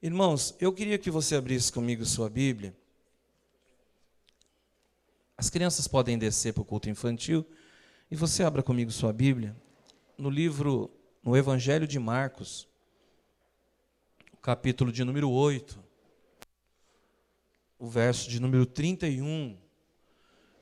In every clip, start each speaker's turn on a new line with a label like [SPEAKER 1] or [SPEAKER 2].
[SPEAKER 1] Irmãos, eu queria que você abrisse comigo sua Bíblia. As crianças podem descer para o culto infantil e você abra comigo sua Bíblia no Evangelho de Marcos, capítulo de número 8, o verso de número 31.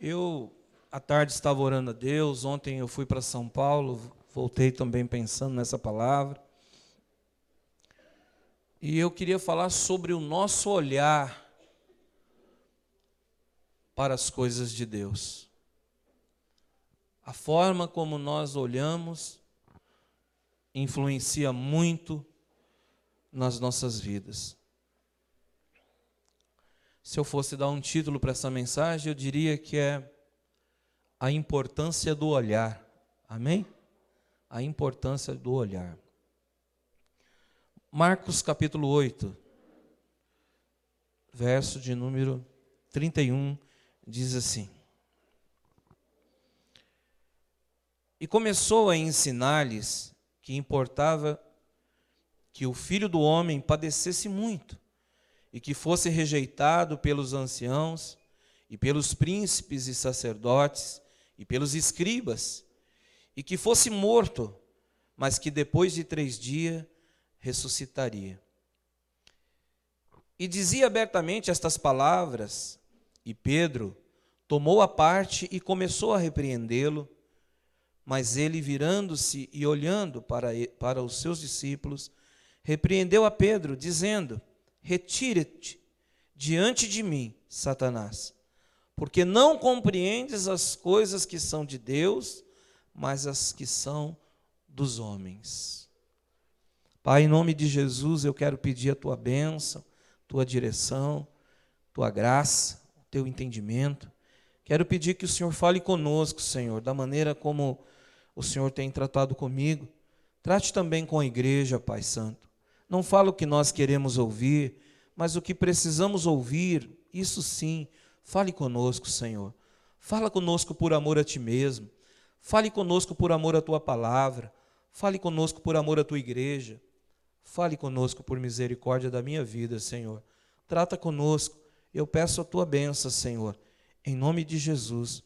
[SPEAKER 1] Eu, à tarde, estava orando a Deus. Ontem eu fui para São Paulo, voltei também pensando nessa palavra. E eu queria falar sobre o nosso olhar para as coisas de Deus. A forma como nós olhamos influencia muito nas nossas vidas. Se eu fosse dar um título para essa mensagem, eu diria que é a importância do olhar. Amém? A importância do olhar. Marcos capítulo 8, verso de número 31, diz assim: E começou a ensinar-lhes que importava que o Filho do Homem padecesse muito, e que fosse rejeitado pelos anciãos, e pelos príncipes e sacerdotes, e pelos escribas, e que fosse morto, mas que depois de 3 dias ressuscitaria. E dizia abertamente estas palavras, e Pedro tomou a parte e começou a repreendê-lo, mas ele, virando-se e olhando para os seus discípulos, repreendeu a Pedro, dizendo: Retira-te diante de mim, Satanás, porque não compreendes as coisas que são de Deus, mas as que são dos homens. Pai, em nome de Jesus, eu quero pedir a tua bênção, tua direção, tua graça, o teu entendimento. Quero pedir que o Senhor fale conosco, Senhor, da maneira como o Senhor tem tratado comigo. Trate também com a igreja, Pai Santo. Não fala o que nós queremos ouvir, mas o que precisamos ouvir, isso sim, fale conosco, Senhor. Fala conosco por amor a Ti mesmo. Fale conosco por amor à Tua palavra. Fale conosco por amor à Tua igreja. Fale conosco por misericórdia da minha vida, Senhor. Trata conosco. Eu peço a Tua bênção, Senhor, em nome de Jesus,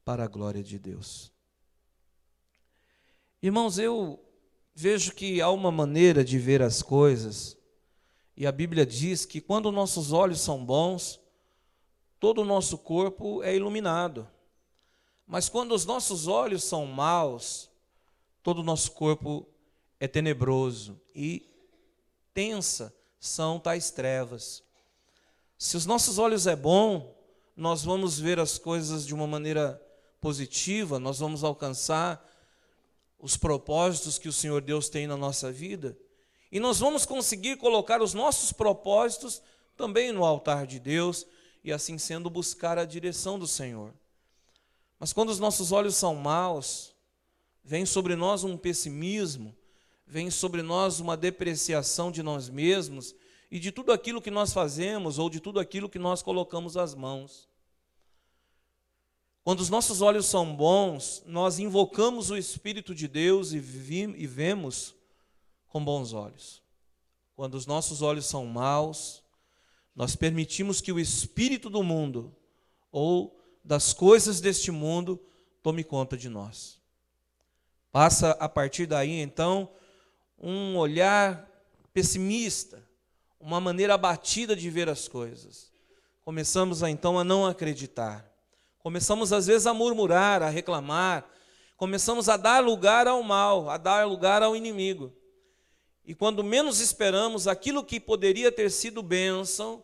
[SPEAKER 1] para a glória de Deus. Irmãos, eu vejo que há uma maneira de ver as coisas, e a Bíblia diz que quando nossos olhos são bons, todo o nosso corpo é iluminado. Mas quando os nossos olhos são maus, todo o nosso corpo é tenebroso e tensa são tais trevas. Se os nossos olhos é bom, nós vamos ver as coisas de uma maneira positiva, nós vamos alcançar os propósitos que o Senhor Deus tem na nossa vida, e nós vamos conseguir colocar os nossos propósitos também no altar de Deus, e assim sendo buscar a direção do Senhor. Mas quando os nossos olhos são maus, vem sobre nós um pessimismo, vem sobre nós uma depreciação de nós mesmos e de tudo aquilo que nós fazemos ou de tudo aquilo que nós colocamos às mãos. Quando os nossos olhos são bons, nós invocamos o Espírito de Deus e vemos com bons olhos. Quando os nossos olhos são maus, nós permitimos que o espírito do mundo ou das coisas deste mundo tome conta de nós. Passa a partir daí, então, um olhar pessimista, uma maneira abatida de ver as coisas. Começamos então a não acreditar. Começamos às vezes a murmurar, a reclamar. Começamos a dar lugar ao mal, a dar lugar ao inimigo. E quando menos esperamos, aquilo que poderia ter sido bênção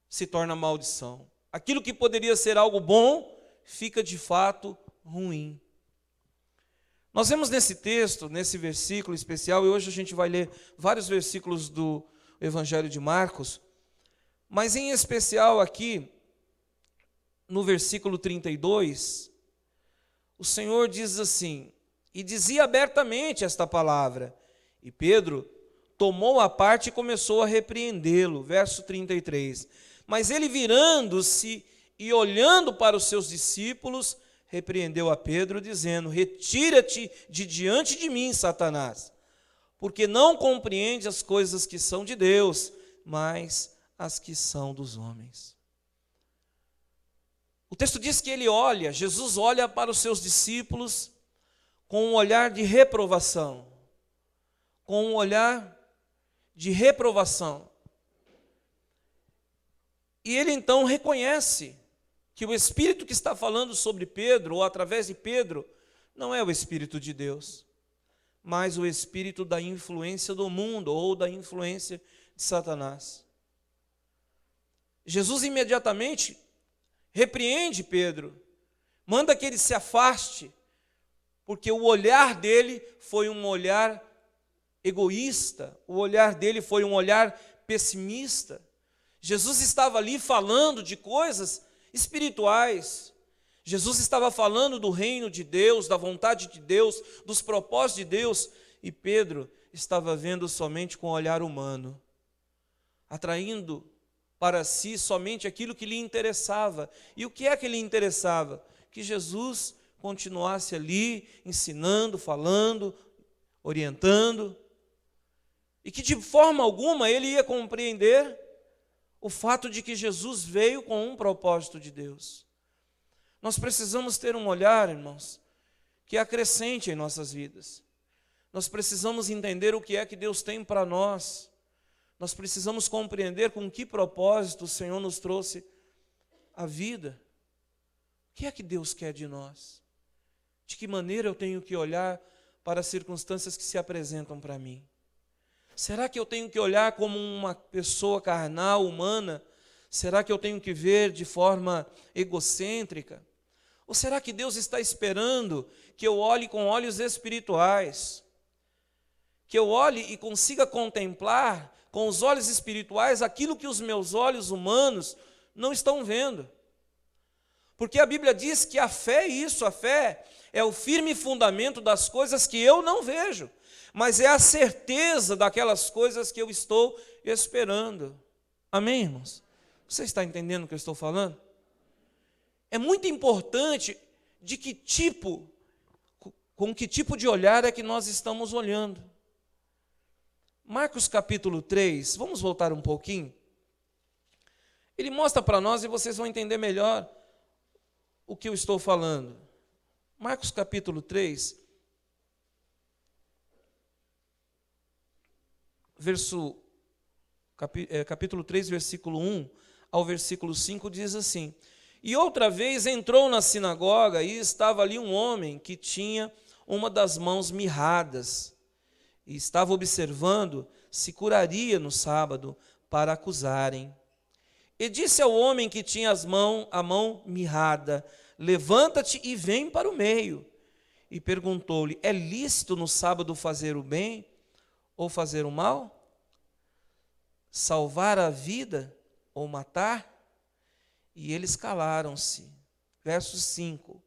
[SPEAKER 1] se torna maldição. Aquilo que poderia ser algo bom fica de fato ruim. Nós vemos nesse texto, nesse versículo especial, e hoje a gente vai ler vários versículos do Evangelho de Marcos, mas em especial aqui, no versículo 32, o Senhor diz assim: e dizia abertamente esta palavra, e Pedro tomou a parte e começou a repreendê-lo. Verso 33. Mas ele, virando-se e olhando para os seus discípulos, repreendeu a Pedro, dizendo: Retira-te de diante de mim, Satanás, porque não compreende as coisas que são de Deus, mas as que são dos homens. O texto diz que ele olha, Jesus olha para os seus discípulos com um olhar de reprovação. Com um olhar de reprovação. E ele então reconhece que o Espírito que está falando sobre Pedro, ou através de Pedro, não é o Espírito de Deus, mas o Espírito da influência do mundo, ou da influência de Satanás. Jesus imediatamente repreende Pedro, manda que ele se afaste, porque o olhar dele foi um olhar egoísta, o olhar dele foi um olhar pessimista. Jesus estava ali falando de coisas espirituais. Jesus estava falando do reino de Deus, da vontade de Deus, dos propósitos de Deus, e Pedro estava vendo somente com o olhar humano, atraindo para si somente aquilo que lhe interessava. E o que é que lhe interessava? Que Jesus continuasse ali, ensinando, falando, orientando, e que de forma alguma ele ia compreender o fato de que Jesus veio com um propósito de Deus. Nós precisamos ter um olhar, irmãos, que acrescente em nossas vidas. Nós precisamos entender o que é que Deus tem para nós. Nós precisamos compreender com que propósito o Senhor nos trouxe a vida. O que é que Deus quer de nós? De que maneira eu tenho que olhar para as circunstâncias que se apresentam para mim? Será que eu tenho que olhar como uma pessoa carnal, humana? Será que eu tenho que ver de forma egocêntrica? Ou será que Deus está esperando que eu olhe com olhos espirituais? Que eu olhe e consiga contemplar com os olhos espirituais aquilo que os meus olhos humanos não estão vendo. Porque a Bíblia diz que a fé é isso, a fé é o firme fundamento das coisas que eu não vejo, mas é a certeza daquelas coisas que eu estou esperando. Amém, irmãos? Você está entendendo o que eu estou falando? É muito importante com que tipo de olhar é que nós estamos olhando. Marcos capítulo 3, vamos voltar um pouquinho. Ele mostra para nós e vocês vão entender melhor o que eu estou falando. Marcos capítulo 3, capítulo 3, versículo 1 ao versículo 5 diz assim: E outra vez entrou na sinagoga e estava ali um homem que tinha uma das mãos mirradas e estava observando se curaria no sábado para acusarem. E disse ao homem que tinha a mão mirrada: Levanta-te e vem para o meio. E perguntou-lhe: É lícito no sábado fazer o bem ou fazer o mal? Salvar a vida ou matar? E eles calaram-se. Verso 5.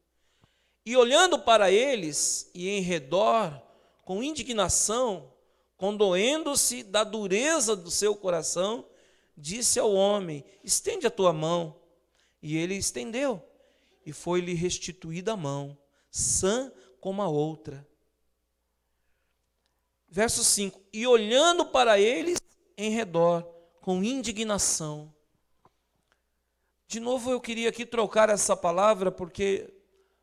[SPEAKER 1] E olhando para eles e em redor, com indignação, condoendo-se da dureza do seu coração, disse ao homem: Estende a tua mão. E ele estendeu, e foi-lhe restituída a mão, sã como a outra. Verso 5. E olhando para eles em redor, com indignação. De novo eu queria aqui trocar essa palavra, porque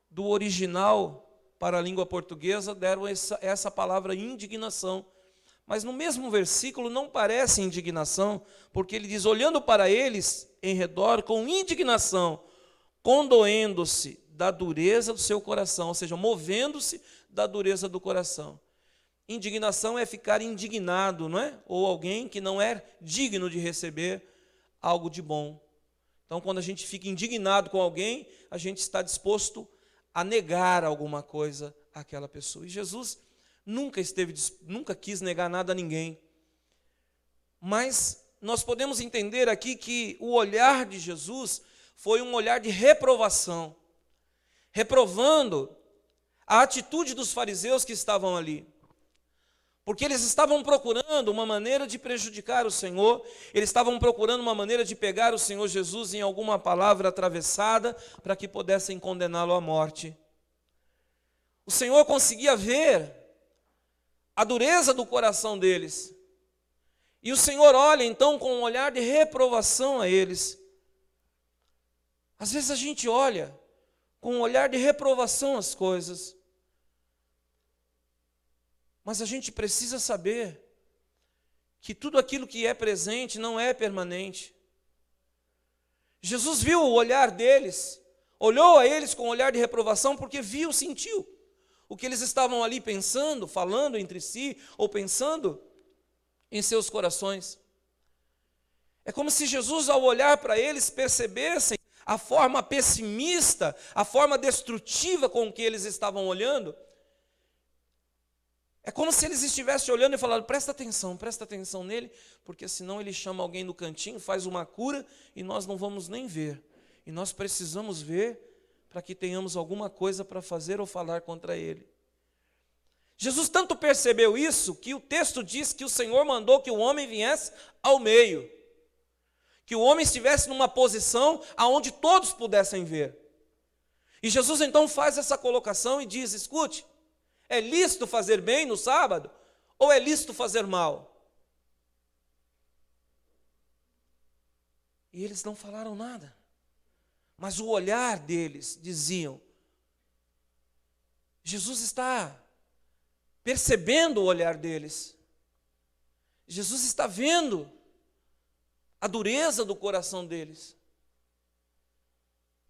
[SPEAKER 1] do original para a língua portuguesa deram essa palavra indignação. Mas no mesmo versículo não parece indignação, porque ele diz: olhando para eles em redor com indignação, condoendo-se da dureza do seu coração, ou seja, movendo-se da dureza do coração. Indignação é ficar indignado, não é? Ou alguém que não é digno de receber algo de bom. Então, quando a gente fica indignado com alguém, a gente está disposto a negar alguma coisa àquela pessoa. E Jesus nunca quis negar nada a ninguém. Mas nós podemos entender aqui que o olhar de Jesus foi um olhar de reprovação, reprovando a atitude dos fariseus que estavam ali. Porque eles estavam procurando uma maneira de prejudicar o Senhor, eles estavam procurando uma maneira de pegar o Senhor Jesus em alguma palavra atravessada para que pudessem condená-lo à morte. O Senhor conseguia ver a dureza do coração deles. E o Senhor olha então com um olhar de reprovação a eles. Às vezes a gente olha com um olhar de reprovação às coisas. Mas a gente precisa saber que tudo aquilo que é presente não é permanente. Jesus viu o olhar deles, olhou a eles com um olhar de reprovação, porque viu, sentiu o que eles estavam ali pensando, falando entre si, ou pensando em seus corações. É como se Jesus, ao olhar para eles, percebessem a forma pessimista, a forma destrutiva com que eles estavam olhando. É como se eles estivessem olhando e falando: presta atenção nele, porque senão ele chama alguém no cantinho, faz uma cura e nós não vamos nem ver. E nós precisamos ver para que tenhamos alguma coisa para fazer ou falar contra ele. Jesus tanto percebeu isso que o texto diz que o Senhor mandou que o homem viesse ao meio, que o homem estivesse numa posição aonde todos pudessem ver. E Jesus então faz essa colocação e diz: escute, é lícito fazer bem no sábado ou é lícito fazer mal? E eles não falaram nada, mas o olhar deles diziam. Jesus está percebendo o olhar deles. Jesus está vendo a dureza do coração deles.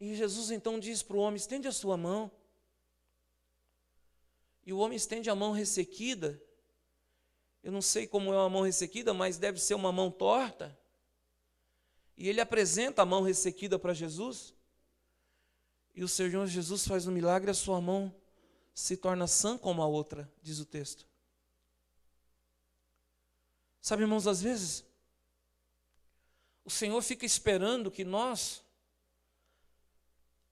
[SPEAKER 1] E Jesus então diz para o homem: estende a sua mão. E o homem estende a mão ressequida. Eu não sei como é uma mão ressequida, mas deve ser uma mão torta. E ele apresenta a mão ressequida para Jesus. E o Senhor Jesus faz um milagre, a sua mão se torna sã como a outra, diz o texto. Sabe, irmãos, às vezes o Senhor fica esperando que nós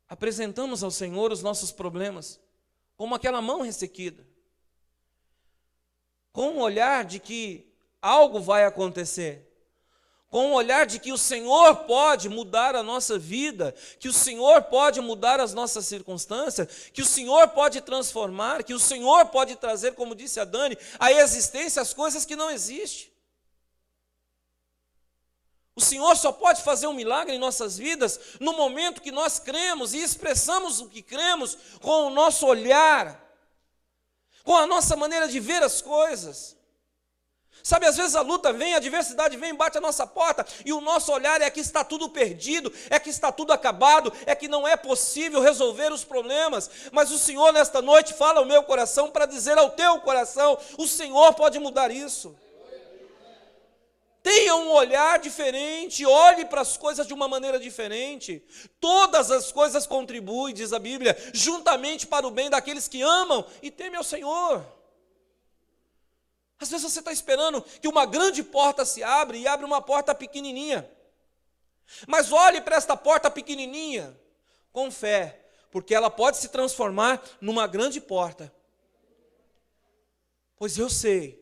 [SPEAKER 1] apresentamos ao Senhor os nossos problemas, como aquela mão ressequida, com um olhar de que algo vai acontecer, com um olhar de que o Senhor pode mudar a nossa vida, que o Senhor pode mudar as nossas circunstâncias, que o Senhor pode transformar, que o Senhor pode trazer, como disse a Dani, à existência as coisas que não existem. O Senhor só pode fazer um milagre em nossas vidas no momento que nós cremos e expressamos o que cremos com o nosso olhar, com a nossa maneira de ver as coisas. Sabe, às vezes a luta vem, a adversidade vem, bate a nossa porta e o nosso olhar é que está tudo perdido, é que está tudo acabado, é que não é possível resolver os problemas. Mas o Senhor nesta noite fala ao meu coração para dizer ao teu coração: o Senhor pode mudar isso. Tenha um olhar diferente, olhe para as coisas de uma maneira diferente. Todas as coisas contribuem, diz a Bíblia, juntamente para o bem daqueles que amam e temem ao Senhor. Às vezes você está esperando que uma grande porta se abra e abre uma porta pequenininha. Mas olhe para esta porta pequenininha com fé, porque ela pode se transformar numa grande porta. Pois eu sei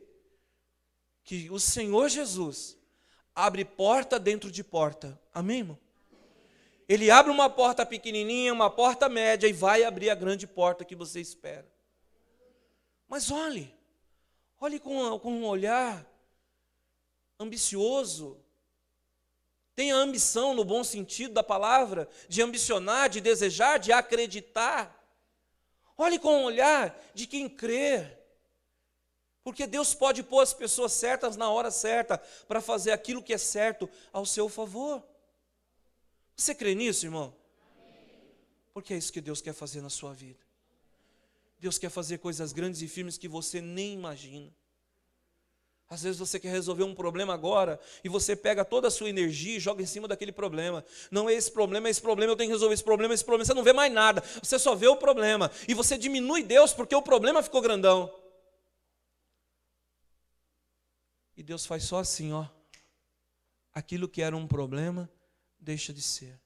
[SPEAKER 1] que o Senhor Jesus abre porta dentro de porta. Amém, irmão? Ele abre uma porta pequenininha, uma porta média e vai abrir a grande porta que você espera. Mas olhe com um olhar ambicioso. Tenha ambição no bom sentido da palavra, de ambicionar, de desejar, de acreditar. Olhe com um olhar de quem crê. Porque Deus pode pôr as pessoas certas na hora certa para fazer aquilo que é certo ao seu favor. Você crê nisso, irmão? Porque é isso que Deus quer fazer na sua vida. Deus quer fazer coisas grandes e firmes que você nem imagina. Às vezes você quer resolver um problema agora e você pega toda a sua energia e joga em cima daquele problema. Não é esse problema, eu tenho que resolver esse problema. Você não vê mais nada, você só vê o problema. E você diminui Deus porque o problema ficou grandão. E Deus faz só assim, ó. Aquilo que era um problema, deixa de ser.